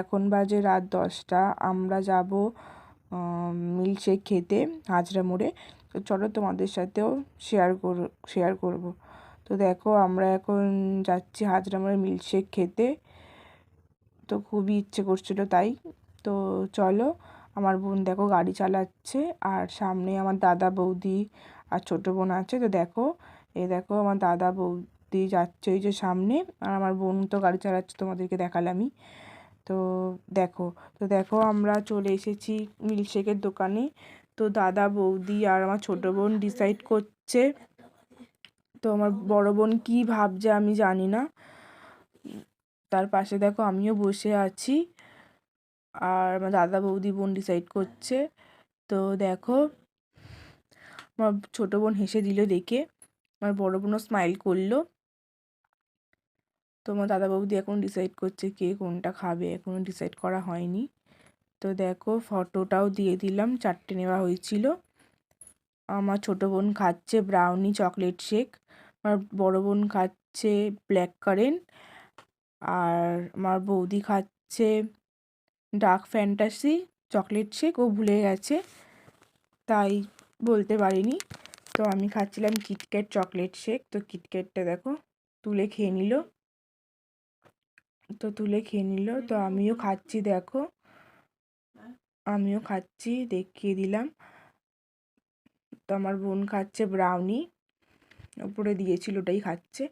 এখন বাজে রাত 10টা। আমরা যাব মিল্কশেক খেতে হাজরা মোড়ে। তো চলো তোমাদের সাথেও শেয়ার করব। তো দেখো আমরা এখন যাচ্ছি হাজরা মোড়ে মিল্কশেক খেতে। তো খুবই ইচ্ছে করছিল তাই। তো চলো, আমার বোন দেখো গাড়ি চালাচ্ছে, আর সামনে আমার দাদা বৌদি আর ছোটো বোন আছে। তো দেখো, দেখো আমার দাদা বৌদি যাচ্ছে ওই যে সামনে, আর আমার বোন তো গাড়ি চালাচ্ছে, তোমাদেরকে দেখালামই। তো দেখো আমরা চলে এসেছি মিল্কশেকের দোকানে। তো দাদা বৌদি আর আমার ছোটো বোন ডিসাইড করছে। তো আমার বড় বোন কী ভাবছে আমি জানি না। তার পাশে দেখো আমিও বসে আছি, আর আমার দাদা বৌদি বোন ডিসাইড করছে। তো দেখো আমার ছোটো বোন হেসে দিল দেখে, আমার বড় বোনও স্মাইল করলো। তো আমার দাদা বৌদি এখন ডিসাইড করছে কে কোনটা খাবে, এখনও ডিসাইড করা হয়নি। তো দেখো ফটোটাও দিয়ে দিলাম, 4টে নেওয়া হয়েছিল। আমার ছোটো বোন খাচ্ছে ব্রাউনি চকলেট শেক, আমার বড় বোন খাচ্ছে ব্ল্যাক কারেন্ট, আর আমার বৌদি খাচ্ছে ডার্ক ফ্যান্টাসি চকলেট শেক। ও ভুলে গেছে তাই বলতে পারিনি। তো আমি খাচ্ছিলাম কিটক্যাট চকলেট শেক। তো কিটক্যাটটা দেখো তুলে খেয়ে নিল। তো আমিও খাচ্ছি, দেখো আমিও খাচ্ছি, দেখিয়ে দিলাম। তো আমার বোন খাচ্ছে ব্রাউনি, উপরে দিয়েছিল ওটাই খাচ্ছে।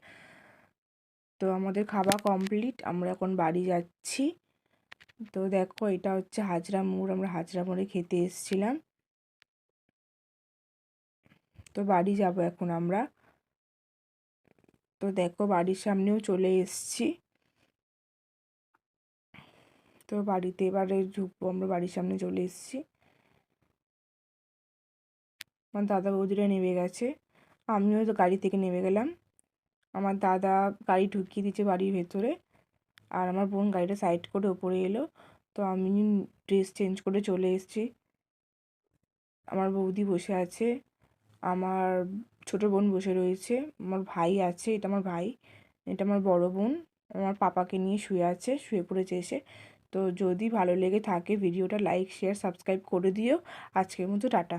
তো আমাদের খাওয়া কমপ্লিট, আমরা এখন বাড়ি যাচ্ছি। তো দেখো এটা হচ্ছে হাজরা মোড়, আমরা হাজরা মোড়ে খেতে এসেছিলাম। তো বাড়ি যাব এখন আমরা। তো দেখো বাড়ির সামনেও চলে এসেছি। তো বাড়িতে এবারে ঢুকবো, আমরা বাড়ির সামনে চলে এসেছি। আমার দাদা বৌদিরা নেমে গেছে, আমিও তো গাড়ি থেকে নেমে গেলাম। আমার দাদা গাড়ি ঢুকিয়ে দিচ্ছে বাড়ির ভেতরে, আর আমার বোন গাড়িটা সাইড করে ওপরে এলো। তো আমি ড্রেস চেঞ্জ করে চলে এসেছি। আমার বৌদি বসে আছে, আমার ছোটো বোন বসে রয়েছে, আমার ভাই আছে, এটা আমার ভাই, এটা আমার বড় বোন আমার পাপাকে নিয়ে শুয়ে পড়েছে এসে। তো যদি ভালো লেগে থাকে ভিডিওটা লাইক শেয়ার সাবস্ক্রাইব করে দিও। আজকের মতো টাটা।